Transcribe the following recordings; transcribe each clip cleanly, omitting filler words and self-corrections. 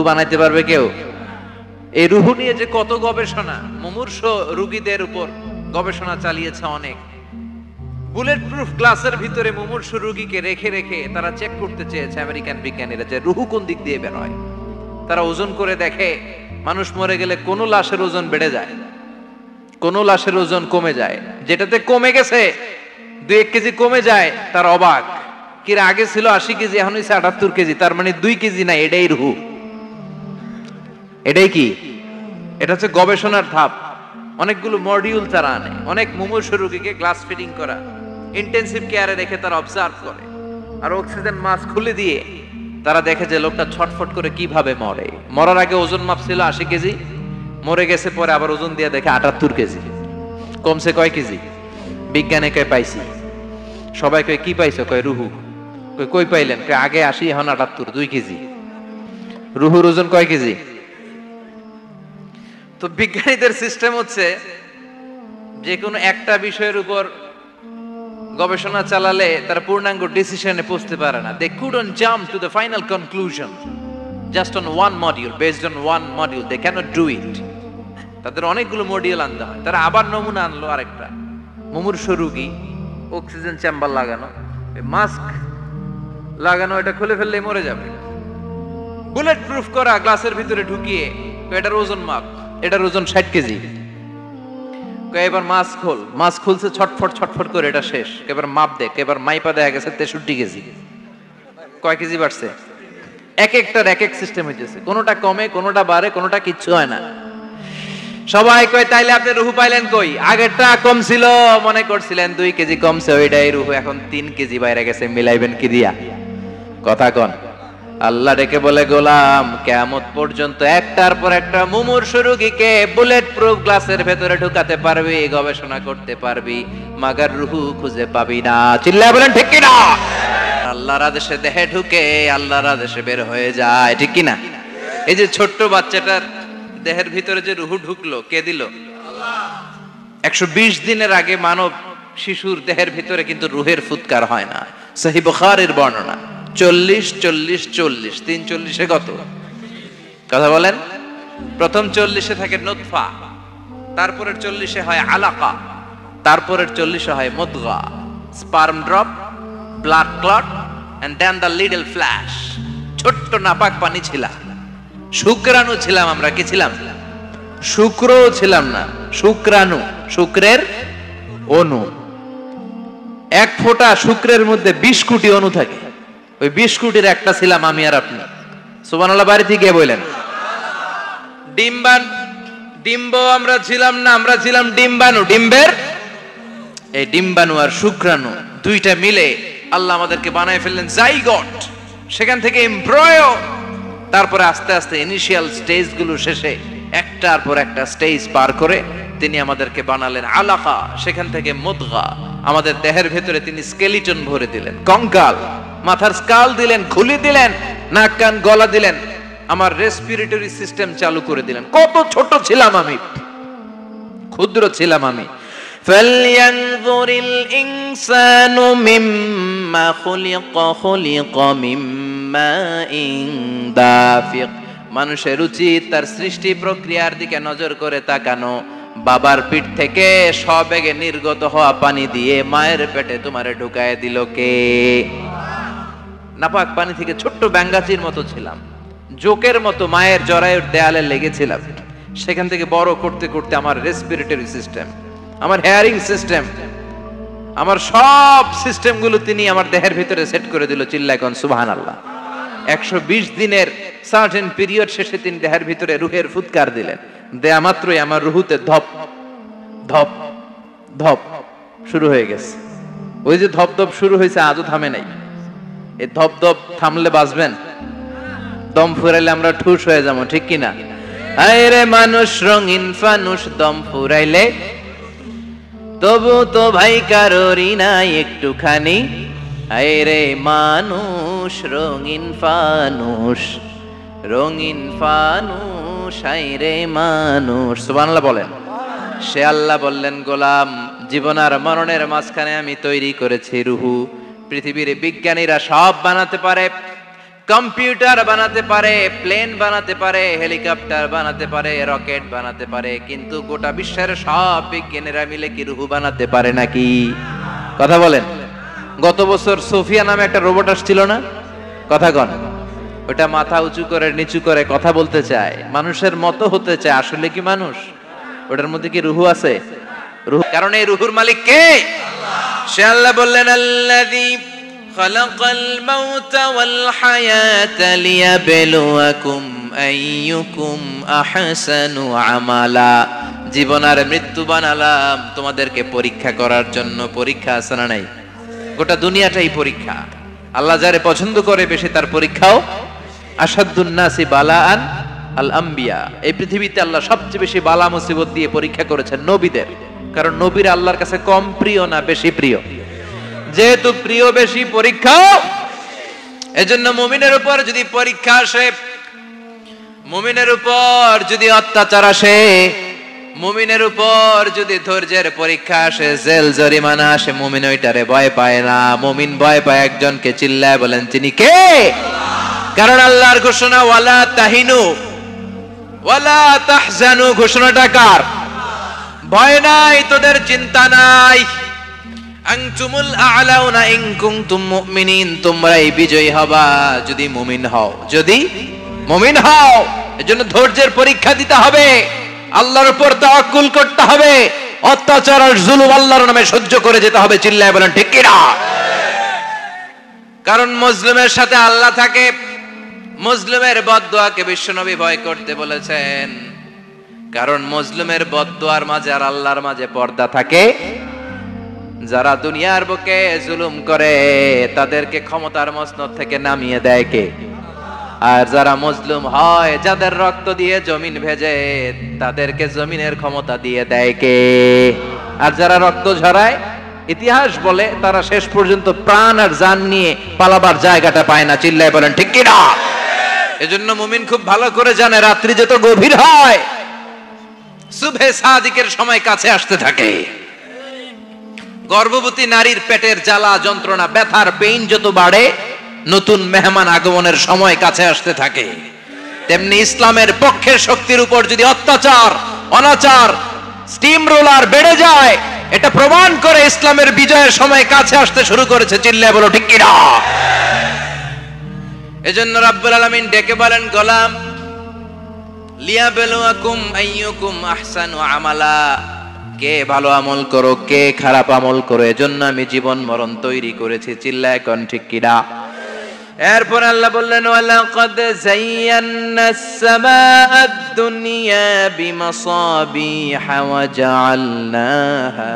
বানাইতে পারবে কেউ? এই রুহু নিয়ে যে কত গবেষণা, মুমূর্ষ রোগীদের উপর গবেষণা চালিয়েছে অনেক। বুলেট প্রুফ গ্লাসের ভিতরে মুমূর্ষ রোগীকে রেখে রেখে তারা চেক করতে চেয়েছে আমেরিকান বিজ্ঞানীরা যে রুহু কোন দিক দিয়ে বের হয়। তারা ওজন করে দেখে মানুষ মরে গেলে কোন লাশের ওজন বেড়ে যায়, কোন লাশের ওজন কমে যায়। যেটাতে কমে গেছে 2-1 কেজি কমে যায়, তার অবাক। কিরা আগে ছিল 80 কেজি, এখন হইছে 78 কেজি, তার মানে 2 কেজি না, এটাই রুহু। এটাই কি? এটা হচ্ছে গবেষণার ধাপ। অনেকগুলো মডিউল তারা আনে, অনেক মুমূর্ষ রোগীকে গ্লাস ফিটিং করা, ইন্টেনসিভ কেয়ারে রেখে তারা অবজার্ভ করে, আর অক্সিজেন মাস্ক খুলে দিয়ে তারা দেখে যে লোকটা ছটফট করে কিভাবে মরে। মরার আগে ওজন মাপছিল 80 কেজি, মরে গেছে পরে আবার ওজন দিয়ে দেখে 78 কেজি। কমছে কয় কেজি? বিজ্ঞানে কয় পাইছি। সবাই কয় কি পাইছো? কয় রুহু। কই পাইলেন? কয় আগে 80 এখন 78, 2 কেজি। রুহুর ওজন কয় কেজি? তো বিজ্ঞানীদের সিস্টেম হচ্ছে যে কোনো একটা বিষয়ের উপর গবেষণা চালালে তারা পূর্ণাঙ্গ ডিসিশনে পৌঁছতে পারে না। They couldn't jump to the final conclusion just on one module, based on one module. They cannot do it. তাদের অনেকগুলো মডিউল আনতে হয়। তারা আবার নমুনা আনলো আরেকটা, মুমূর্ষ রোগী, অক্সিজেন চেম্বার লাগানো, মাস্ক লাগানো, এটা খুলে ফেললে মরে যাবে। বুলেট প্রুফ করা গ্লাসের ভিতরে ঢুকিয়ে এটার ওজন মাপ, এটার ওজন 60 কেজি। এবার মাস্ক খোল, মাস্ক খুলছে ছটফট ছটফট করে, এটা শেষ। এবার মাপ দেখ, এবার মাইপা দেখা গেছে 63 কেজি। কয় কেজি বাড়ছে? এক একটার এক এক সিস্টেম হইতেছে, কোনোটা কমে, কোনোটা বাড়ে, কোনোটা কিচ্ছু হয় না। সবাই কয় তাইলে আপনি রুহু পাইলেন কই? আগেরটা কম ছিল, মনে করছিলেন 2 কেজি কমছে, ওইটাই রুহু, এখন 3 কেজি বাইরে গেছে, মিলাইবেন কি দিয়া? কথা কন। আল্লাহ ডেকে বলে, গোলাম কিয়ামত পর্যন্ত একটার পর একটা মুমূর্ষ রোগীকে বুলেট প্রুফ গ্লাসের ভেতরে ঢুকাতে পারবি, গবেষণা করতে পারবি, মাগার রুহু খুঁজে পাবি না। চিল্লায় বলেন ঠিক কিনা? আল্লাহর আদেশে দেহে ঢুকে, আল্লাহর আদেশে বের হয়ে যায়, ঠিক কিনা? এই যে ছোট্ট বাচ্চাটার দেহের ভিতরে যে রুহু ঢুকলো, কে দিল? আল্লাহ। 120 দিনের আগে মানব শিশুর দেহের ভিতরে কিন্তু রুহের ফুৎকার হয় না। সহিহ বুখারীর বর্ণনা 40 40 40, 3 40-এ কত? কথা বলেন। প্রথম 40-এ থাকে নুতফা, তারপরের 40-এ হয় আলাকা, তারপরের 40-এ হয় মুদগা, sperm drop, blood clot, and then the little flesh. ছোট্ট নাপাক পানি ছিলাম, শুক্রাণু ছিলাম আমরা। কি ছিলাম? শুক্রও ছিলাম না, শুক্রাণু, শুক্রের অণু। এক ফোঁটা শুক্রের মধ্যে 20 কোটি অণু থাকে, ওই 20 কোটির একটা ছিলাম আমি আর আপনি। সুবহানাল্লাহ বাড়িতে গিয়ে বললেন। ডিম্ব আমরা ছিলাম না, আমরা ছিলাম ডিম্বাণু। ডিম্বের এই ডিম্বাণু আর শুক্রাণু দুইটা মিলে আল্লাহ আমাদেরকে বানায় ফেললেন জাইগট, সেখান থেকে এমব্রয়ো, তারপরে আস্তে আস্তে ইনিশিয়াল স্টেজগুলো শেষে একটার পর একটা স্টেজ পার করে তিনি আমাদেরকে বানালেন আলাকা, সেখান থেকে মুদগা। আমাদের দেহের ভেতরে তিনি স্কেলিটন ভরে দিলেন, কঙ্কাল, মাথার স্কাল দিলেন, খুলি দিলেন, নাক কান গলা দিলেন, আমার রেসপিরেটরি সিস্টেম চালু করে দিলেন। কত ছোট ছিলাম আমি, ক্ষুদ্র ছিলাম আমি। ফালয়ানযুরিল ইনসানু মিম্মা খুলিকা মিম্মা দাফিক। মানুষের উচিত তার সৃষ্টি প্রক্রিয়ার দিকে নজর করে তাকানো। বাবার পিঠ থেকে সবেগে নির্গত হওয়া পানি দিয়ে মায়ের পেটে তোমারে ঢুকায় দিল কে? নাপাক পানি থেকে ছোট্ট ব্যাঙ্গাচির মতো ছিলাম, জোকের মতো মায়ের জরায়ুর দেয়ালে লেগেছিলাম। সেখান থেকে বড় করতে করতে আমার রেসপিরেটরি সিস্টেম, আমার হেয়ারিং সিস্টেম, আমার সব সিস্টেমগুলো তিনি আমার দেহের ভিতরে সেট করে দিল। চিল্লায় কোন সুবহানাল্লাহ। 120 দিনের সার্টেন পিরিয়ড শেষে তিনি দেহের ভিতরে রুহের ফুৎকার দিলেন। দেয়া মাত্রই আমার রুহুতে ধপ ধপ ধপ শুরু হয়ে গেছে। ওই যে ধপ ধপ শুরু হয়েছে, আজও থামে নাই। এই ধপ ধপ থামলে বাঁচবেন? দম ফুরাইলে আমরা ঠুস হয়ে যাবো, ঠিক কিনা? আরে মানুষ রঙিন ফানুষ, দম ফুরাইলে তবু তো ভাই কারোরই নাই একটুখানি। আরে মানুষ রঙিন ফানুষ, রঙিন ফানুষ, আরে মানুষ। সুবহানাল্লাহ বলেন। সে আল্লাহ বললেন, গোলাম জীবন আর মরণের মাঝখানে আমি তৈরি করেছি রুহু। পৃথিবীর বিজ্ঞানীরা সব বানাতে পারে, কম্পিউটার বানাতে পারে, প্লেন বানাতে পারে, হেলিকপ্টার বানাতে পারে, রকেট বানাতে পারে, কিন্তু গোটা বিশ্বের সব বিজ্ঞানীরা মিলে কি রুহু বানাতে পারে নাকি? কথা বলেন। গত বছর সোফিয়া নামে একটা রোবট আসছিল না? কথা কন। ওটা মাথা উঁচু করে নিচু করে কথা বলতে চায়, মানুষের মতো হতে চায়। আসলে কি মানুষ? ওটার মধ্যে কি রুহু আছে? রুহু, কারণ এই রুহুর মালিক কে? সে আল্লাহ বললেন, আল্লাযী খালাকাল মাউতা ওয়াল হায়াতা লিয়াবলুয়াকুম আইয়ুকুম আহসানু আমালা। জীবন আর মৃত্যু বানালাম তোমাদেরকে পরীক্ষা করার জন্য। পরীক্ষা আছে না নাই? গোটা দুনিয়াটাই পরীক্ষা। আল্লাহ যারে পছন্দ করে বেশি তার পরীক্ষাও। আসাদুন নাসি বালাআন আল আম্বিয়া। এই পৃথিবীতে আল্লাহ সবচেয়ে বেশি বালা মুসিবত দিয়ে পরীক্ষা করেছেন নবীদের, কারণ নবীরা আল্লাহর কাছে কম প্রিয় না বেশি প্রিয়? যেহেতু প্রিয় বেশি, পরীক্ষাও। এজন্য মুমিনের উপর যদি পরীক্ষা আসে, মুমিনের উপর যদি অত্যাচার আসে, মুমিনের উপর যদি ধৈর্যের পরীক্ষা আসে, জেল জরিমানা আসে, মুমিন ওইটারে ভয় পায় না। মুমিন ভয় পায় একজনকে। চিল্লায় বলেন তিনি কে? কারণ আল্লাহর ঘোষণা, ওয়ালা তাহিনু ওয়ালা তাহজানু। ঘোষণাটা কার? ভয় নাই, তোদের চিন্তা নাই। আনতুমুল আ'লাউনা ইন কুনতুম মুমিনিন। তোমরাই বিজয়ী হবা যদি মুমিন হও। যদি মুমিন হও। এজন্য ধৈর্যের পরীক্ষা দিতে হবে, আল্লাহর উপর তাওয়াক্কুল করতে হবে, অত্যাচার আর জুলুম আল্লাহর নামে সহ্য করে যেতে হবে। চিল্লায় বলেন ঠিক কি না? কারণ মজলুমের সাথে আল্লাহ থাকে। মজলুমের বদদুয়াকে বিশ্বনবী ভয় করতে বলেছেন, কারণ মজলুমের বদদুয়ার মাঝে আর আল্লাহর মাঝে পর্দা থাকে। যারা দুনিয়ার বুকে জুলুম করে তাদেরকে ক্ষমতার মসনদ থেকে নামিয়ে দেয় কে? আর যারা মজলুম হয়, যাদের রক্ত দিয়ে জমিন ভেজে, তাদেরকে জমিনের ক্ষমতা দিয়ে দেয় কে? আর যারা রক্ত ঝরায়, ইতিহাস বলে তারা শেষ পর্যন্ত প্রাণ আর জান নিয়ে পালাবার জায়গাটা পায় না। চিল্লায় বলেন ঠিক কি না? এজন্য মুমিন খুব ভালো করে জানে, রাত্রি যত গভীর হয়, সুবহে সাদিকের সময় কাছে আসতে থাকে। গর্ভবতী নারীর পেটের জ্বালা যন্ত্রণা, ব্যথার পেইন যত বাড়ে, নতুন মেহমান আগমনের সময় কাছে আসতে থাকে। তেমনি ইসলামের পক্ষের শক্তির উপর যদি অত্যাচার, অনাচার, স্টিম রোলার বেড়ে যায়, এটা প্রমাণ করে ইসলামের বিজয়ের সময় কাছে আসতে শুরু করেছে। চিল্লায় বলো ঠিক কি না? এজন্য রাব্বুল আলামিন ডেকে বলেন, গোলাম লিয়াবলুয়াকুম আইয়ুকুম আহসানু আমালা। কে ভালো আমল করো, কে খারাপ আমল করো, এজন্য আমি জীবন মরণ তৈরি করেছি। চিল্লায় কোন ঠিক কি না? এরপর আল্লাহ বললেন, ওয়ালাকাদ যায়্যানাস সামাআদ দুনিয়া বিমাসাবিহা ওয়া জাআলনাহা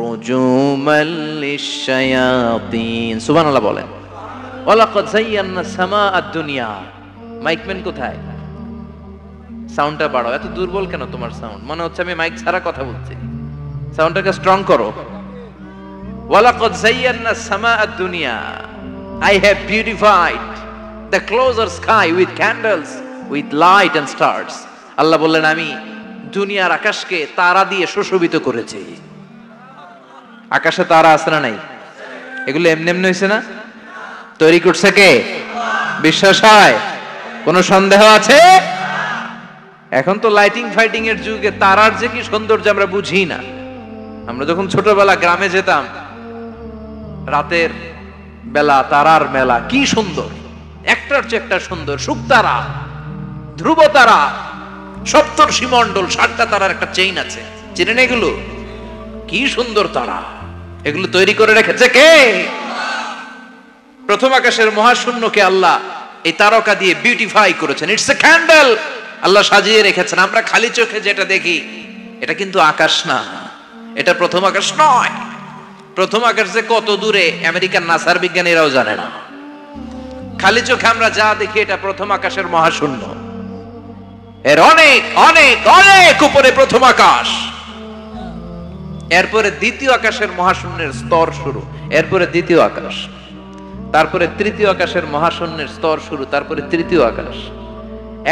রুজুমান লিশ-শায়াতিন। সুবহানাল্লাহ বলেন। ওয়ালাকাদ যায়্যানাস সামাআদ দুনিয়া। মাইকম্যান কোথায়? সাউন্ডটা বাড়াও। এত দুর্বল কেন তোমার সাউন্ড? মনে হচ্ছে আমি মাইক ছাড়া কথা বলছি। সাউন্ডটাকে স্ট্রং করো। ওয়ালাকাদ যায়্যানাস সামাআদ দুনিয়া। I have beautified the closer sky with candles, with light and stars. আল্লাহ বললেন, আমি দুনিয়ার আকাশকে তারা দিয়ে সুশোভিত করেছি। আকাশে তারা আছে না নাই? এগুলো এমনি এমনি হয়েছে না? তৈরি করছে কে? বিশ্বাস হয়? কোনো সন্দেহ আছে? এখন তো লাইটিং ফাইটিং এর যুগে তারার যে কি সৌন্দর্য আমরা বুঝি না। আমরা যখন ছোটবেলা গ্রামে যেতাম, রাতের বেলা তারার মেলা, কি সুন্দর! একটার চেয়ে একটা সুন্দর। শুকতারা, ধ্রুব তারা, সপ্তর্ষি মণ্ডল, 7টা তারার একটা চেইন আছে। চেনেন এগুলো? কি সুন্দর তারা! এগুলো তৈরি করে রেখেছে কে? প্রথম আকাশের মহাশূন্যকে আল্লাহ এই তারকা দিয়ে বিউটিফাই করেছেন। It's a candle. আল্লাহ সাজিয়ে রেখেছেন। আমরা খালি চোখে যেটা দেখি, এটা কিন্তু আকাশ না, এটা প্রথম আকাশ নয়। প্রথম আকাশ যে কত দূরে আমেরিকার নাসার বিজ্ঞানীরাও জানে না। খালি চোখে আমরা যা দেখি, এটা প্রথম আকাশের মহাশূন্য। এর অনেক অনেক অনেক উপরে প্রথম আকাশ। এরপরে দ্বিতীয় আকাশের মহাশূন্যের স্তর শুরু, এরপরে দ্বিতীয় আকাশ, তারপরে তৃতীয় আকাশের মহাশূন্যের স্তর শুরু, তারপরে তৃতীয় আকাশ।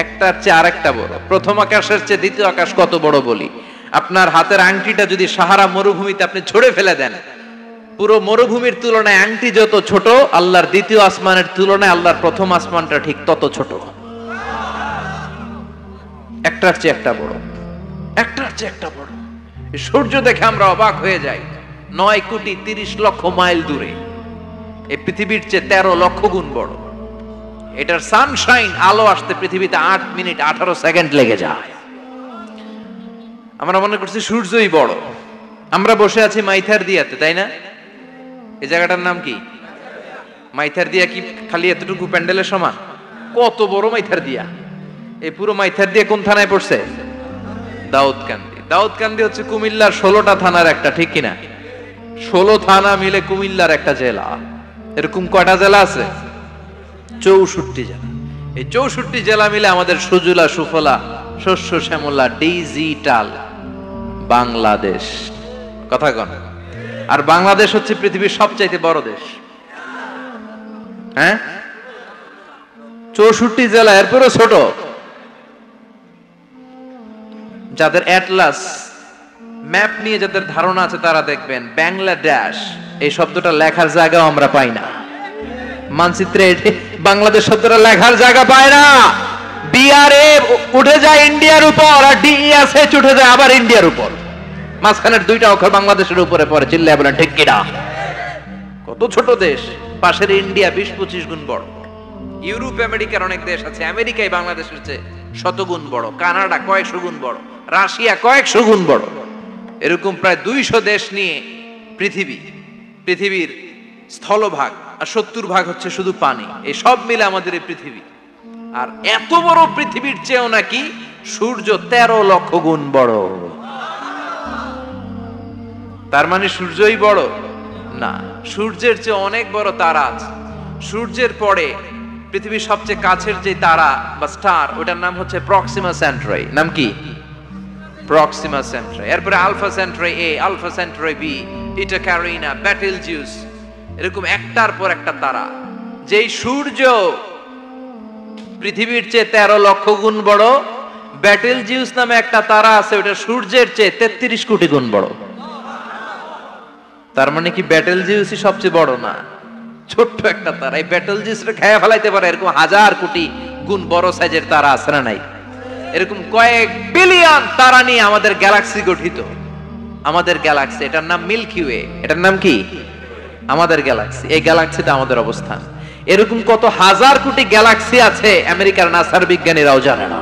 একটার চেয়ে আরেকটা বড়। প্রথম আকাশের চেয়ে দ্বিতীয় আকাশ কত বড় বলি, আপনার হাতের আংটিটা যদি সাহারা মরুভূমিতে আপনি ছড়ে ফেলে দেন, পুরো মরুভূমির তুলনায় আংটি যত ছোট, আল্লাহর দ্বিতীয় আসমানের তুলনায় আল্লাহর প্রথম আসমানটা ঠিক তত ছোট। একটার চেয়ে একটা বড়, একটার চেয়ে একটা বড়। সূর্য দেখে আমরা অবাক হয়ে যাই। 9,30,00,000 মাইল দূরে, এই পৃথিবীর চেয়ে 13 লক্ষ গুণ বড়। এটার সানশাইন, আলো আসতে পৃথিবীতে 8 মিনিট 18 সেকেন্ড লেগে যায়। আমরা মনে করছি সূর্যই বড়। আমরা বসে আছি মাইথার দিয়াতে, তাই না? এই জায়গাটার নাম কি? মাইথার দিয়া কি খালি এতটুকু প্যান্ডেলের সমান? কত বড় মাইথার দিয়া! এই পুরো মাইথার দিয়া কোন থানায় পড়ছে? দাউদকান্দি। দাউদকান্দি হচ্ছে কুমিল্লার 16টা থানার একটা, ঠিক কিনা? 16 থানা মিলে কুমিল্লার একটা জেলা। এরকম কয়টা জেলা আছে? 64 জেলা। এই 64 জেলা মিলে আমাদের সুজলা সুফলা শস্য শ্যামলা ডিজিটাল বাংলাদেশ। কথা কন। আর বাংলাদেশ হচ্ছে পৃথিবীর সবচাইতে বড় দেশ। হ্যাঁ, 64 জেলা, এরপরও ছোট। যাদের অ্যাটলাস ম্যাপ নিয়ে যাদের ধারণা আছে তারা দেখবেন বাংলাদেশ এই শব্দটা লেখার জায়গাও আমরা পাই না। মানচিত্রে বাংলাদেশ শব্দটা লেখার জায়গা পায় না। বিআরএ উঠে যায় ইন্ডিয়ার উপর, আর ডিএসএইচ উঠে যায় আবার ইন্ডিয়ার উপর। মাঝখানের দুইটা অক্ষর বাংলাদেশের উপরে পড়ে। চিল্লায় বলেন ঠিক কিনা? কত ছোট দেশ। পাশের ইন্ডিয়া 20-25 গুণ বড়। ইউরোপ আমেরিকার অনেক দেশ আছে, আমেরিকায় বাংলাদেশের চেয়ে 100 গুণ বড়। কানাডা কয়েকশো গুণ বড়। রাশিয়া কয়েকশো গুণ বড়। এরকম প্রায় 200 দেশ নিয়ে পৃথিবীর স্থলভাগ, আর 70% হচ্ছে শুধু পানি। এই সব মিলে আমাদের এই পৃথিবী। আর এত বড় পৃথিবীর চেয়েও নাকি সূর্য 13 লক্ষ গুণ বড়। তার মানে সূর্যই বড় না, সূর্যের চেয়ে অনেক বড় তারা আছে। সূর্যের পরে পৃথিবীর সবচেয়ে কাছের যে তারা বা স্টার, ওটার নাম হচ্ছে প্রক্সিমা সেন্ট্রাই। নাম কি? প্রক্সিমা সেন্ট্রাই। এরপরে আলফা সেন্ট্রাই এ, আলফা সেন্ট্রাই বি, ইটা ক্যারিনা, বেটেলজিউস, এরকম একটার পর একটা তারা। যেই সূর্য পৃথিবীর চেয়ে 13 লক্ষ গুণ বড়, বেটেলজিউস নামে একটা তারা আছে, ওটা সূর্যের চেয়ে 33 কোটি গুণ বড়। তার মানে কি বেটেলজিউসই সবচেয়ে বড় না? ছোট্ট একটা তারা। এই বেটেলজিউসটা খেয়ে ফেলাইতে পারে এরকম 1000 কোটি গুণ বড় সাইজের তারা আছে না নাই? এরকম কয়েক বিলিয়ন তারা নিয়ে আমাদের গ্যালাক্সি গঠিত। আমাদের গ্যালাক্সি, এটার নাম মিল্কি ওয়ে। এটার নাম কি? আমাদের গ্যালাক্সি। এই গ্যালাক্সিতে আমাদের অবস্থান। এরকম কত হাজার কোটি গ্যালাক্সি আছে আমেরিকার নাসার বিজ্ঞানীরাও জানে না।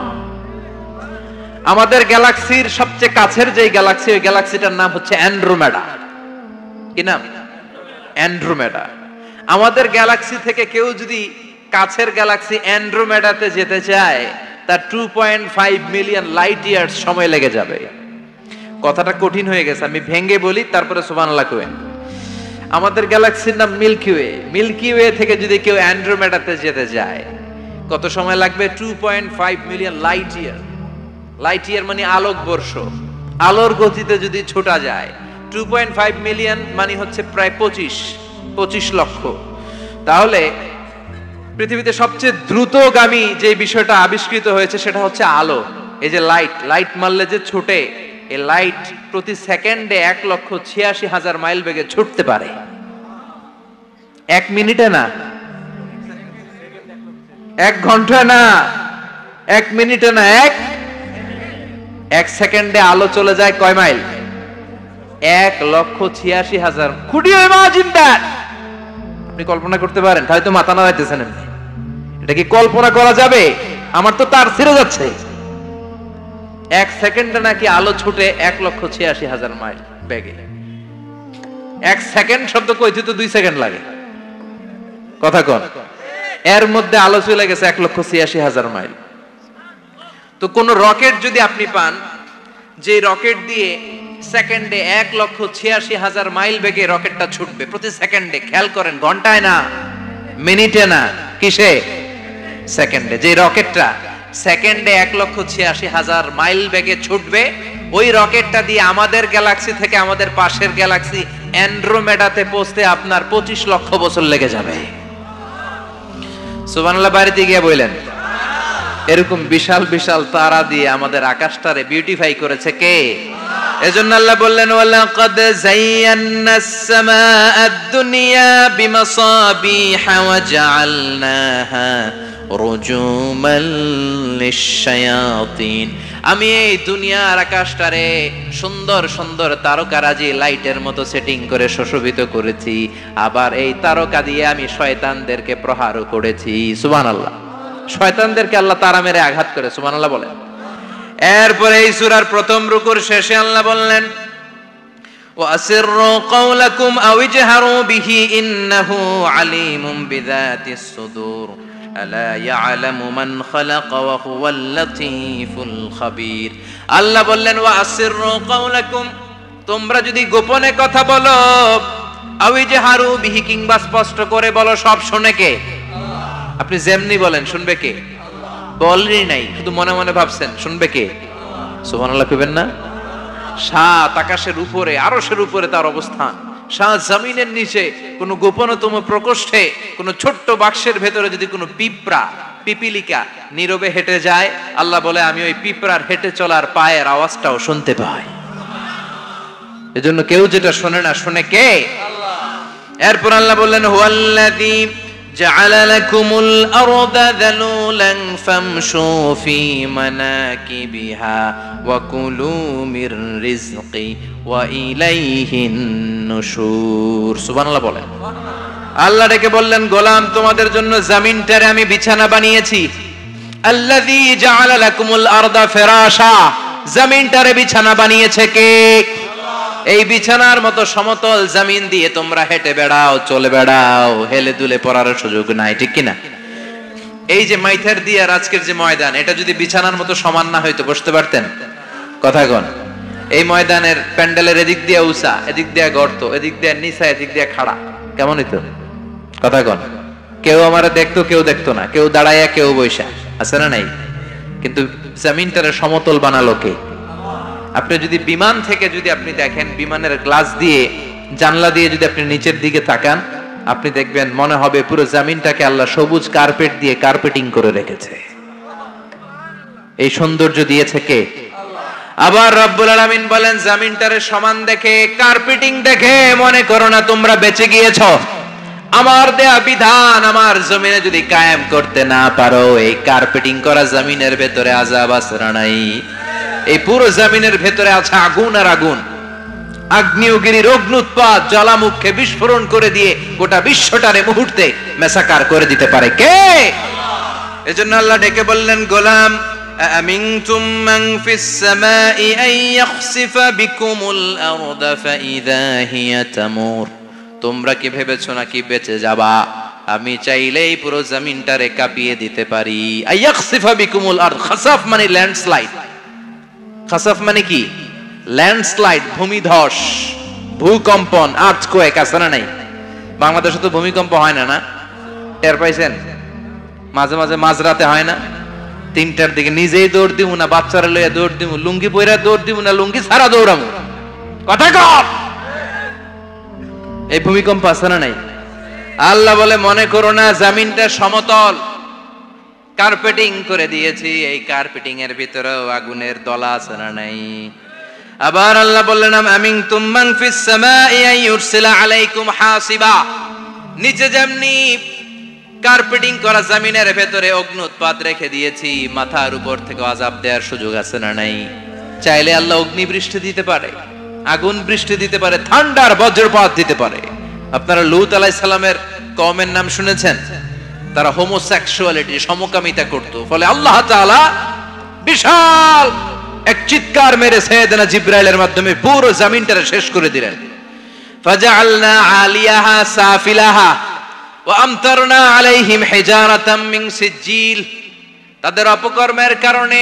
আমাদের গ্যালাক্সির সবচেয়ে কাছের যে গ্যালাক্সি, ওই গ্যালাক্সিটার নাম হচ্ছে অ্যান্ড্রোমেডা। কি নাম? অ্যান্ড্রোমেডা। আমাদের গ্যালাক্সি থেকে কেউ যদি কাছের গ্যালাক্সি অ্যান্ড্রোমেডাতে যেতে চায়, তার 2.5 মিলিয়ন লাইট ইয়ার্স সময় লেগে যাবে। কথাটা কঠিন হয়ে গেছে, আমি ভেঙে বলি, তারপরে সুবহানাল্লাহ কইবেন। আমাদের গ্যালাক্সির নাম মিল্কি ওয়ে। মিল্কি ওয়ে থেকে যদি কেউ অ্যান্ড্রোমেডাতে যেতে যায়, কত সময় লাগবে? 2.5 million light year. Light year মানে আলোক বর্ষ। আলোর গতিতে যদি ছোটা যায়, 2.5 মিলিয়ন মানে হচ্ছে প্রায় 25 লক্ষ। তাহলে পৃথিবীতে সবচেয়ে দ্রুতগামী যে বিষয়টা আবিষ্কৃত হয়েছে সেটা হচ্ছে আলো। এই যে লাইট মারলে যে ছোটে, এই লাইট প্রতি সেকেন্ডে 1,86,000 মাইল বেগে ছুটতে পারে। 1 মিনিটে না, 1 ঘন্টা না, 1 মিনিটে না, 1 সেকেন্ডে আলো চলে যায় কয় mile? 1,86,000। Could you imagine that? আপনি কল্পনা করতে পারেন? তাই তো মাথা নাড়াইতেছেন। এটা কি কল্পনা করা যাবে? আমার তো তার ছিঁড়ে যাচ্ছে। 1 সেকেন্ডে নাকি আলো ছুটে 1,86,000 মাইল বেগে। 1 সেকেন্ড শব্দ কইতে তো 2 সেকেন্ড লাগে। কথা কন। এর মধ্যে আলো চলে গেছে 1,86,000 মাইল। তো কোন রকেট যদি আপনি পান, যে রকেট দিয়ে সেকেন্ডে 1,86,000 মাইল বেগে রকেটটা ছুটবে প্রতি সেকেন্ডে, খেয়াল করেন, ঘন্টায় না, মিনিটে না, কিসে? সেকেন্ডে। যে রকেটটা সেকেন্ডে 1,86,000 মাইল বেগে ছুটবে, ওই রকেটটা দিয়ে আমাদের গ্যালাক্সি থেকে আমাদের পাশের গ্যালাক্সি অ্যান্ড্রোমেডাতে পৌঁছতে আপনার 25 লক্ষ বছর লেগে যাবে। সুবহানাল্লাহ বাড়িতে গিয়ে বললেন। এরকম বিশাল বিশাল তারা দিয়ে আমাদের আকাশটারে বিউটিফাই করেছে কে? এজন্য আল্লাহ বললেন ওয়ালাকাদ যায়্যানাস সামাআদ দুনিয়া বিমাসাবিহা ওয়া জাআলনাহা রুজুমাল লিশ-শায়াতিন। আমি এই দুনিয়ার আকাশটারে সুন্দর সুন্দর তারকারাজি লাইটের মতো সেটিং করে সুশোভিত করেছি, আবার এই তারকা দিয়ে আমি শয়তানদেরকে প্রহারও করেছি। সুবহানাল্লাহ। শয়তানদেরকে আল্লাহ তারা মেরে আঘাত করে। সুবহানাল্লাহ বলেন। এরপরে এই সূরার প্রথম রুকুর শেষে আল্লাহ বললেন ওয়াসিররু কাওলাকুম আও ইজহারু বিহি ইন্নাহু আলিমুম বিযাতিস সুদূর আলা ইয়ালামু মান খালাকা ওয়া হুয়াল লাতীফুল খাবীর। আল্লাহ বললেন ওয়াসিররু কাওলাকুম, তোমরা যদি গোপনে কথা বলো, আও ইজহারু বিহি, কিংবা স্পষ্ট করে বলো, সব শুনে কে? আপনি যেমনি বলেন শুনবে কে? বলেনই নাই, শুধু মনে মনে ভাবছেন, শুনবে কে? সুবহানাল্লাহ কইবেন না? সাত আকাশের উপরে, আরশের উপরে তার অবস্থান, সাত জমিনের নিচে কোন গোপনতম প্রকোষ্ঠে, কোন ছোট্ট বাক্সের ভেতরে যদি কোনো পিঁপড়া, পিপিলিকা নীরবে হেঁটে যায়, আল্লাহ বলে আমি ওই পিঁপড়ার হেঁটে চলার পায়ের আওয়াজটাও শুনতে পাই। এজন্য কেউ যেটা শোনে না, শোনে কে? এরপর আল্লাহ বললেন হুয়াল্লাযী জাআলা লাকুমুল আরদা যালুলান ফামশু ফি মানাকিবিহা ওয়া কুলু মির রিজকি ওয়া ইলাইহিন নুশুর। সুবহানাল্লাহ বলেন। আল্লাহ ডেকে বললেন গোলাম, তোমাদের জন্য জমিনটারে আমি বিছানা বানিয়েছি। আল্লাযী জাআলা লাকুমুল আরদা ফিরাশা, জমিনটারে বিছানা বানিয়েছে কে? এই বিছানার মতো সমতল জমিন দিয়ে তোমরা হেঁটে বেড়াও, চলে বেড়াও, হেলে দুলে পড়ার সুযোগ নাই, ঠিক কিনা? এই যে মাইথার দিয়ে আজকের যে ময়দান, এটা যদি বিছানার মতো সমান না হইতো বসতে পারতেন? কথা কন। এই ময়দানের প্যান্ডেলের এদিক দিয়ে উঁচা, এদিক দিয়ে গর্ত, এদিক দিয়ে নিচা, এদিক দিয়ে খাড়া, কেমন হইতো? কথা কন। কেউ আমারে দেখতো, কেউ দেখতো না, কেউ দাঁড়াইয়া, কেউ বৈশা, আছে না নাই? কিন্তু জমিনটারে সমতল বানালো কে? আপনি যদি বিমান থেকে যদি আপনি দেখেন, বিমানের গ্লাস দিয়ে, জানলা দিয়ে যদি আপনি নিচের দিকে তাকান, আপনি দেখবেন মনে হবে পুরো জমিনটাকে আল্লাহ সবুজ কার্পেট দিয়ে কার্পেটিং করে রেখেছে। এই সৌন্দর্য দিয়েছে কে? আবার রব্বুল আলামিন বলেন জমিনটারে সমান দেখে, কার্পেটিং দেখে মনে করো না তোমরা বেঁচে গিয়েছো। আমার দেয়া বিধান আমার জমিনে যদি কায়েম করতে না পারো, এই কার্পেটিং করা জমিনের ভেতরে আযাব আছে না নাই? এই পুরো জমিনের ভেতরে আছে আগুন আর আগুন। আগ্নেয়গিরির অগ্নুৎপাত জ্বালামুখে বিস্ফোরণ করে দিয়ে গোটা বিশ্বটারে মুহূর্তে মেসাকার করে দিতে পারে কে? এজন্য আল্লাহ ডেকে বললেন গোলাম, আমিনতুম মান ফিস সামাই আন ইয়াখসিফা বিকুমুল আরদা ফাইযা হিয়া তামুর। তোমরা কি ভেবেছো নাকি বেঁচে যাবা? আমি চাইলেই পুরো জমিনটারে কাঁপিয়ে দিতে পারি। আয়াখসিফা বিকুমুল আরদ, খাসাফ মানে ল্যান্ডস্লাইড। খাসাফ মানে কি? ল্যান্ডস্লাইড, ভূমিধস, ভূকম্পন, আর্থকোয়েক, আছে না নাই? বাংলাদেশে তো ভূমিকম্প হয় না, না? টের পাইছেন? মাঝে মাঝে মাঝরাতে হয় না? 3টার দিকে নিজেই দৌড় দিব না বাচ্চারা লইয়া দৌড় দিব, লুঙ্গি পইরা দৌড় দিব না লুঙ্গি ছাড়া দৌড়াবো? কথা কর। এই ভূমিকম্প আছে না নাই? আল্লাহ বলে মনে করো না, জমিনটা সমতল, কার্পেটিং করে দিয়েছি, এই কার্পেটিং এর ভিতরেও আগুনের দলা আছে না নাই? আবার আল্লাহ বললেন আমিনতুম মান ফিস সামাই আন ইউরসিলা আলাইকুম হাসিবা। নিচে যেমনি কার্পেটিং করা জমিনের ভেতরে অগ্নুৎপাত রেখে দিয়েছি, মাথার উপর থেকে আযাব দেওয়ার সুযোগ আছে না নাই? চাইলে আল্লাহ অগ্নি বৃষ্টি দিতে পারে, আগুন বৃষ্টি দিতে পারে, ঠান্ডার বজ্রপাত দিতে পারে। আপনারা লূত আলাইহিস সালামের কওমের নাম শুনেছেন? তারা হোমোসেক্সুয়ালিটি, সমকামিতা করত, ফলে আল্লাহ তাআলা বিশাল এক চিৎকার মেরে সাইয়েদনা জিবরাইলের মাধ্যমে পুরো জমিনটারে শেষ করে দিলেন। ফাজআলনা আলিয়াহা সাফিলাহা ওয়া আমতারনা আলাইহিম হিজারাতাম মিন সিজিল। তাদের অপকর্মের কারণে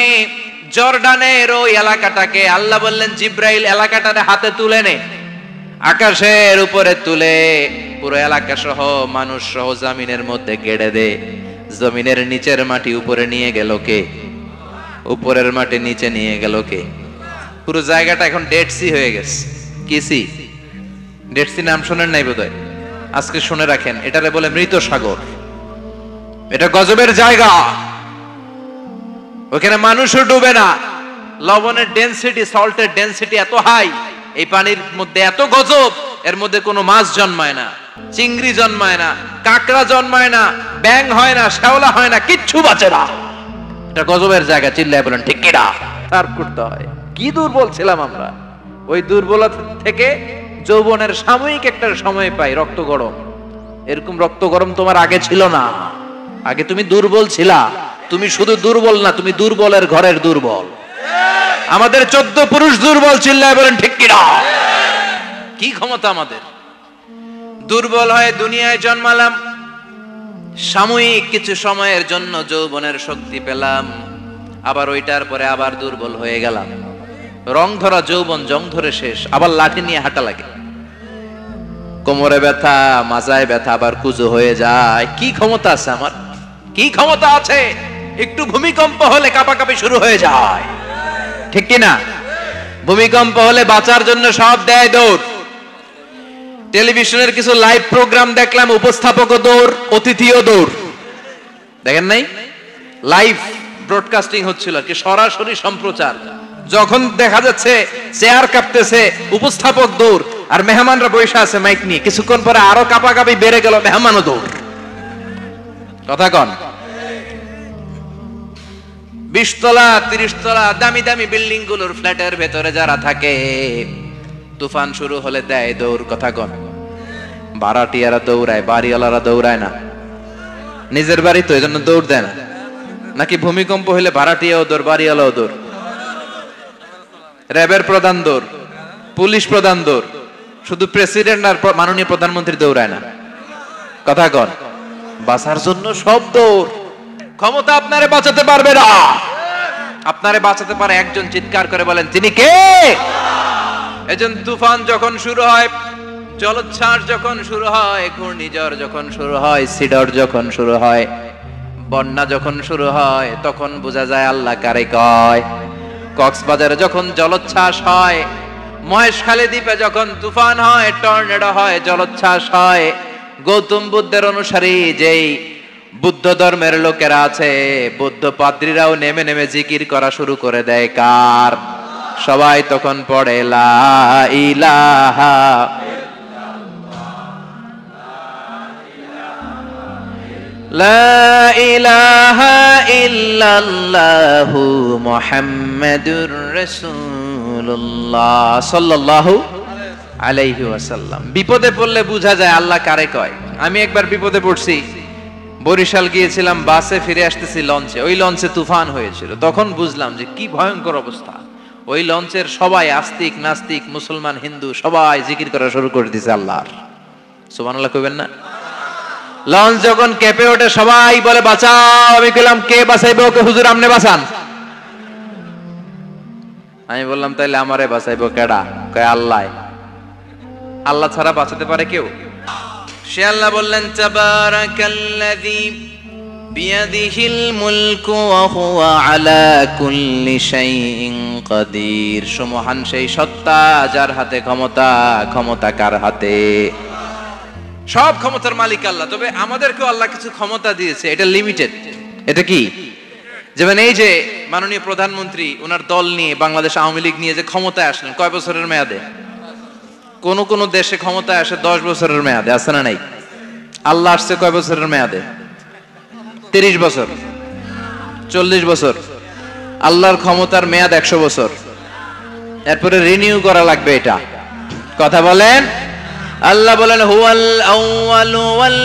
জর্ডানের ওই এলাকাটাকে আল্লাহ বললেন জিবরাইল এলাকাটারে হাতে তুলে নে, আকাশের উপরে তুলে পুরো এলাকা সহ মানুষ সহ জমিনের মধ্যে গেড়ে দে। জমিনের নিচের মাটি উপরে নিয়ে গেল কে? উপরের মাটি নিচে নিয়ে গেল কে? পুরো জায়গাটা এখন ডেড সি হয়ে গেছে। কি সি? ডেড সি নাম শোনেন নাই বোধহয়? আজকে শুনে রাখেন, এটারে বলে মৃত সাগর। এটা গজবের জায়গা, ওখানে মানুষও ডুবে না, লবণের ডেনসিটি, সল্টের ডেনসিটি এত হাই, এই পানির মধ্যে এত গজব, এর মধ্যে কোনো মাছ জন্মায় না, চিংড়ি জন্মায় না, কাঁকড়া জন্মায় না, ব্যাং হয় না, শ্যাওলা হয় না, কিচ্ছু বাঁচে না। এটা গজবের জায়গা, চিল্লায় বলেন ঠিক কিনা? সার্ভ করতে হয়। কি দুর্বল ছিলাম আমরা, ওই দুর্বলতা থেকে যৌবনের সাময়িক একটা সময় পাই রক্ত গরম। এরকম রক্ত গরম তোমার আগে ছিল না। আগে তুমি দুর্বল ছিলা। তুমি শুধু দুর্বল না, তুমি দুর্বলের ঘরের দুর্বল। আমাদের 14 পুরুষ দুর্বল, চিল্লায় বলেন ঠিক কিনা? কি ক্ষমতা আমাদের! দুর্বল হয়ে দুনিয়ায় জন্মালাম, সাময়িক কিছু সময়ের জন্য যৌবনের শক্তি পেলাম, আবার ওইটার পরে আবার দুর্বল হয়ে গেলাম। রং ধরা যৌবন জং ধরে শেষ, আবার লাঠি নিয়ে হাঁটা লাগে। কোমরে ব্যথা, মাজায় ব্যথা, আবার কুজো হয়ে যায়। কি ক্ষমতা আছে আমার? কি ক্ষমতা আছে? একটু ভূমিকম্প হলে কাঁপাকাঁপি শুরু হয়ে যায়, ঠিক কিনা? ভূমিকম্প হলে বাঁচার জন্য সব দেয় দৌড়। টেলিভিশনের কিছু লাইভ প্রোগ্রাম দেখলাম, উপস্থাপকও দৌড়, অতিথিও দৌড়। দেখেন নাই? লাইভ ব্রডকাস্টিং হচ্ছিল, কি সরাসরি সম্প্রচার। যখন দেখা যাচ্ছে চেয়ার কাঁপতেছে, উপস্থাপক দৌড়, আর মেহমানরা বসে আছে মাইক নিয়ে। কিছুক্ষণ পরে আরো কাঁপাকাঁপি বেড়ে গেল, মেহমানও দৌড়। কথা কন? 20 তলা 30 তলা দামি দামি বিল্ডিং গুলোর ফ্ল্যাটের ভেতরে যারা থাকে, তুফান শুরু হলে দেয় দৌড়। কথা কন? ভাড়াটিয়ারা দৌড়ায়, বাড়িওয়ালারা দৌড়ায় না। নিজের বাড়ি তো, এজন্য দৌড় দেয় না। নাকি ভূমিকম্প হলে ভাড়াটিয়াও দৌড়, বাড়িওয়ালাও দৌড়? র্যাবের প্রধান দৌড়, পুলিশ প্রধান দৌড়, শুধু প্রেসিডেন্ট আর মাননীয় প্রধানমন্ত্রী দৌড়ায় না। কথা কন? বাঁচার জন্য সব দৌড়। ক্ষমতা আপনারে বাঁচাতে পারবে না। আপনারে বাঁচাতে পারে একজন, চিৎকার করে বলেন তিনি কে? এজন্য তুফান যখন শুরু হয়, জলোচ্ছ্বাস যখন শুরু হয়, ঘূর্ণিঝড় যখন শুরু হয়, সিডর যখন শুরু হয়, বন্যা যখন শুরু হয়, তখন বোঝা যায় আল্লাহ কারে কয়। কক্সবাজারে যখন জলোচ্ছ্বাস হয়, মহেশখালী দ্বীপে যখন তুফান হয়, টর্নেডো হয়, জলোচ্ছ্বাস হয়, গৌতম বুদ্ধের অনুসারী যেই বুদ্ধ ধর্মের লোকেরা আছে, বৌদ্ধ পাদ্রীরাও নেমে নেমে জিকির করা শুরু করে দেয়। কার? সবাই তখন পড়ে লা ইলাহা লা ইলাহা ইল্লাল্লাহু মুহাম্মাদুর রাসূলুল্লাহ সাল্লাল্লাহু আলাইহি ওয়াসাল্লাম। বিপদে পড়লে বোঝা যায় আল্লাহ কারে কয়। আমি একবার বিপদে পড়ছি, বরিশাল গিয়েছিলাম, বাসে ফিরে আসতেছি লঞ্চে, ওই লঞ্চে তুফান হয়েছিল। তখন বুঝলাম যে কি ভয়ঙ্কর অবস্থা। ওই লঞ্চের সবাই আস্তিক নাস্তিক, মুসলমান হিন্দু সবাই জিকির করা শুরু করে দিয়েছে আল্লাহর। সুবহানাল্লাহ কইবেন না? লঞ্চ যখন কেঁপে ওঠে, সবাই বলে বাঁচাও। আমি কইলাম কে বাঁচাইবে ওকে? হুজুর আপনি বাঁচান। আমি বললাম তাইলে আমারে বাঁচাইবো কেডা? কয় আল্লাহ। আল্লাহ ছাড়া বাঁচাতে পারে কেউ? সে আল্লাহ বললেন তাবারাকাল্লাযী বিয়াদিহিল মুলকু ওয়া হুয়া আলা কুল্লি শাইইন কাদির। সুমহান সেই সত্তা যার হাতে ক্ষমতা। ক্ষমতা কার হাতে? সব ক্ষমতার মালিক আল্লাহ। তবে আমাদেরকেও আল্লাহ কিছু ক্ষমতা দিয়েছে, এটা লিমিটেড। এটা কি? যেমন এই যে মাননীয় প্রধানমন্ত্রী ওনার দল নিয়ে, বাংলাদেশ আওয়ামী লীগ নিয়ে যে ক্ষমতায় আসলেন, কয় বছরের মেয়াদে? কোন কোন দেশে ক্ষমতায় আসে 10 বছরের মেয়াদে, আছে না নাই? আল্লাহ আসছে কয় বছরের মেয়াদে? 30 বছর, 40 বছর। আল্লাহর ক্ষমতার মেয়াদ 100 বছর। এরপরে রিনিউ করা লাগবে এটা। কথা বলেন? আল্লাহ বলেন হুয়াল আউয়ালু ওয়াল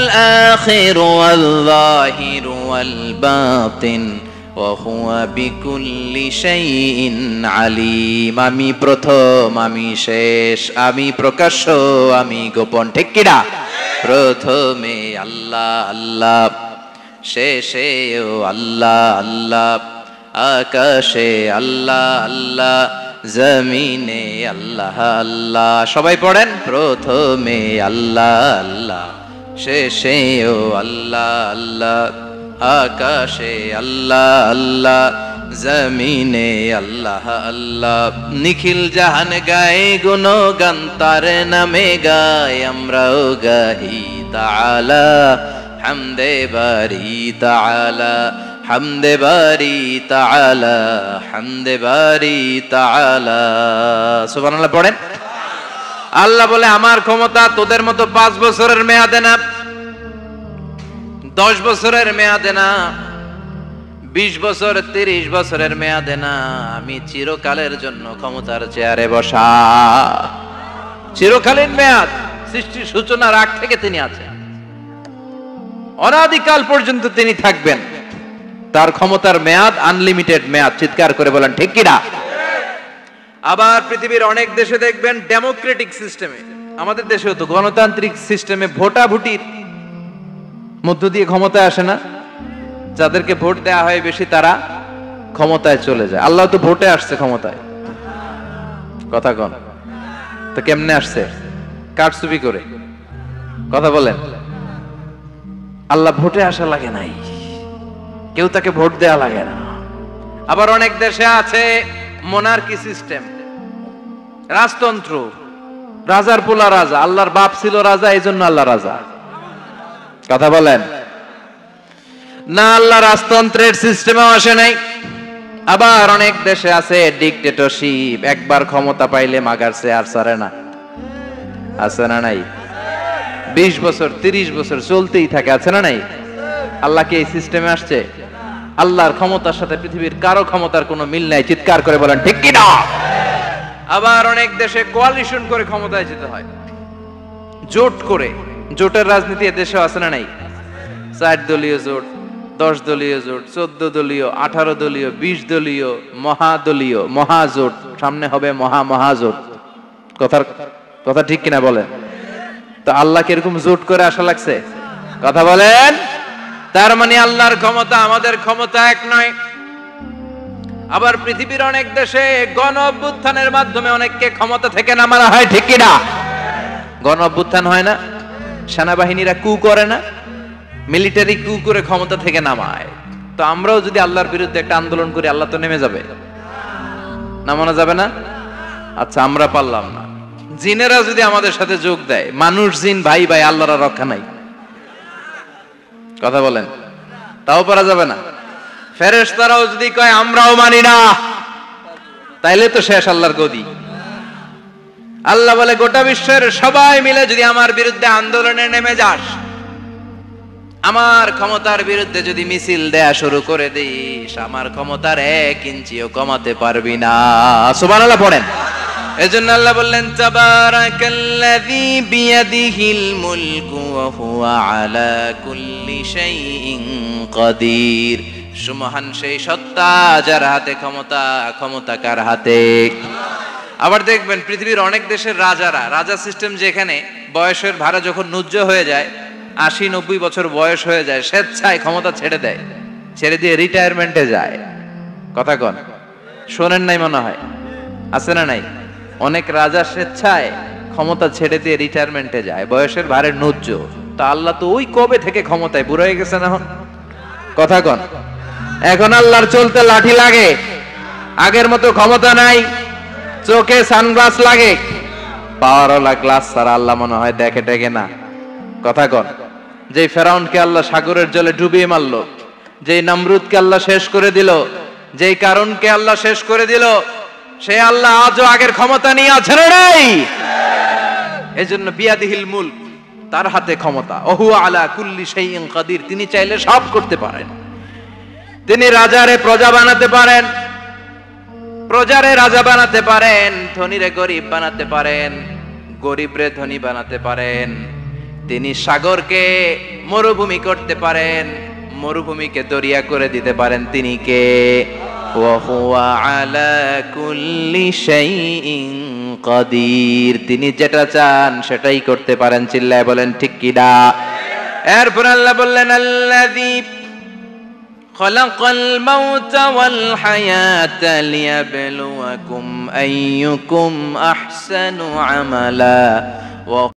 আখিরু ওয়াল যাহিরু ওয়াল বাতিন ওয়া হুয়া বিকুল্লি শাইইন আলিম। আমি প্রথম, আমি শেষ, আমি প্রকাশ্য, আমি গোপন। ঠিক কিনা? প্রথমে আল্লাহ আল্লাহ, শেষেও আল্লাহ আল্লাহ, আকাশে আল্লাহ আল্লাহ, জমিনে আল্লাহ আল্লাহ। সবাই পড়েন, প্রথমে আল্লাহ আল্লাহ, শেষেও আল্লাহ আল্লাহ, আকাশে আল্লাহ আল্লাহ, জমিনে আল্লাহ আল্লাহ। নিখিল জাহান গায়ে গুণগান তার নামে গায়, আমরাও গাহি তাআলা হামদে বারি তাআলা, হামদে বারি তাআলা, হামদে বারি তাআলা। সুবহানাল্লাহ পড়েন। আল্লাহ বলে আমার ক্ষমতা তোদের মতো 5 বছরের মেয়াদে না, 10 বছরের মেয়াদে না, 20 বছর 30 বছরের মেয়াদে না, আমি চিরকালের জন্য ক্ষমতার চেয়ারে বসা। চিরকালীন মেয়াদ, সৃষ্টির সূচনার আগ থেকে তিনি আছেন, অনাদিকাল পর্যন্ত তিনি থাকবেন। তার ক্ষমতার মেয়াদ আনলিমিটেড মেয়াদ। চিৎকার করে বলেন ঠিক কিনা? আবার পৃথিবীর অনেক দেশে দেখবেন ডেমোক্রেটিক সিস্টেমে, আমাদের দেশেও তো গণতান্ত্রিক সিস্টেমে ভোটাভুটির মধ্য দিয়ে ক্ষমতায় আসে না, যাদেরকে ভোট দেওয়া হয় বেশি তারা ক্ষমতায় চলে যায়। আল্লাহ তো ভোটে আসছে ক্ষমতায়, কথা কন তো কেমনে আসছে? কারচুপি করে, কথা বলেন। আল্লাহ ভোটে আসা লাগে নাই, কেউ তাকে ভোট দেয়া লাগে না। আবার অনেক দেশে আছে মোনার্কি সিস্টেম, রাজতন্ত্র, রাজার পোলা রাজা, আল্লাহর বাপ ছিল রাজা, এই জন্য আল্লাহ রাজা। কথা বলেন না, আল্লাহ রাজতন্ত্রের সিস্টেমেও আসে নাই। আবার অনেক দেশে আছে ডিক্টেটরশিপ, একবার ক্ষমতা পাইলে মাগারছে আর ছাড়ে না, আছে না নাই? 20 বছর 30 বছর চলতেই থাকে, আছে না নাই? আল্লাহ কি এই সিস্টেমে আসছে? আল্লাহর ক্ষমতার সাথে পৃথিবীর কারো ক্ষমতার কোনো মিল নাই। চিৎকার করে বলেন ঠিক কি না? আবার অনেক দেশে কোয়ালিশন করে ক্ষমতায় যেতে হয়, জোট করে। জোটের রাজনীতি দেশে আছে না নাই? 4 দলীয় জোট, 10 দলীয় জোট, 14 দলীয়, 18 দলীয়, 20 দলীয়, মহাদলীয়, মহাজোট, সামনে হবে মহাজোট। কথা ঠিক কিনা বলেন? তো আল্লাহ কিরকম জোট করে আসা লাগছে? কথা বলেন। তার মানে আল্লাহর ক্ষমতা আমাদের ক্ষমতা এক নয়। আবার পৃথিবীর অনেক দেশে গণ অভ্যুত্থানের মাধ্যমে অনেককে ক্ষমতা থেকে নামানো হয়, ঠিক কিনা? গণ অভ্যুত্থান হয় না, সেনাবাহিনীরা কু করে না, মিলিটারি কু করে ক্ষমতা থেকে নামায়। তো আমরাও যদি আল্লাহর বিরুদ্ধে একটা আন্দোলন করি, আল্লাহ তো নেমে যাবে, নামানো যাবে না? আচ্ছা, আমরা পারলাম না, জিনেরা যদি আমাদের সাথে যোগ দেয়, মানুষ জিন ভাই ভাই, আল্লাহর রক্ষা নাই। কথা বলেন, তাও পারা যাবে না। ফেরেশতারাও যদি কয় আমরাও মানি না, তাইলে তো শেষ আল্লাহর গদি। আল্লাহ বলে গোটা বিশ্বের সবাই মিলে যদি আমার বিরুদ্ধে আন্দোলনে নেমে যাস, আমার ক্ষমতার বিরুদ্ধে যদি মিছিল দেয়া শুরু করে দিস, আমার ক্ষমতার 1 ইঞ্চিও কমাতে পারবি না। সুবহানাল্লাহ পড়েন। এজন্য আল্লাহ বললেন তাবারাকাল্লাযী বিয়াদিহিল মুলকু ওয়া হুয়া আলা কুল্লি শাইইন কাদির। সুমহান সেই সত্তা যার হাতে ক্ষমতা, ক্ষমতা কার হাতে? আবার দেখবেন পৃথিবীর অনেক দেশের রাজা সিস্টেম, যেখানে বয়সের ভাড়া যখন নুজ্জ হয়ে যায়, 80-90 বছর বয়স হয়ে যায়, স্বেচ্ছায় ক্ষমতা ছেড়ে দেয়, ছেড়ে দিয়ে রিটায়ারমেন্টে যায়। কথা কন, শোনেন নাই মনে হয়? আছে না নাই? অনেক রাজা স্বেচ্ছায় ক্ষমতা ছেড়ে দিয়ে রিটায়ারমেন্টে যায়, বয়সের ভারে নুজ্জ। তা আল্লাহ তো ওই কবে থেকে ক্ষমতায়, বুড়ো হয়ে গেছে না এখন? কথা কন, এখন আল্লাহর চলতে লাঠি লাগে, আগের মতো ক্ষমতা নাই। চোখে সানগ্লাস লাগে, পাওয়ারওয়ালা গ্লাস ছাড়া আল্লাহ মনে হয় দেখে টেকে না। কথা কন, যে ফেরাউনকে আল্লাহ সাগরের জলে ডুবিয়ে মারলো, যেই নমরুদকে আল্লাহ শেষ করে দিল, যেই কারণকে আল্লাহ শেষ করে দিল, সে আল্লাহ আজও আগের ক্ষমতা নিয়ে আছে না নাই? এজন্য বিয়াদিহিল মুলক, তার হাতে ক্ষমতা। ওহু আলা কুল্লি শাইইন কাদির, তিনি চাইলে সব করতে পারেন। তিনি রাজারে প্রজা বানাতে পারেন, প্রজারে রাজা বানাতে পারেন, ধনীরে গরিব বানাতে পারেন, গরিবরে ধনী বানাতে পারেন। তিনি সাগরকে মরুভূমি করতে পারেন, মরুভূমিকে দরিয়া করে দিতে পারেন। তিনি কে? ওয়া হুয়া আলা কুল্লি শাইইন কাদির, তিনি যেটা চান সেটাই করতে পারেন। চিল্লায় বলেন ঠিক কিনা? এরপর আল্লাহ বললেন আল্লাযী খালাকাল মাউতা ওয়াল হায়াতা লিয়াবলুয়াকুম আইয়ুকুম আহসানু আমালা।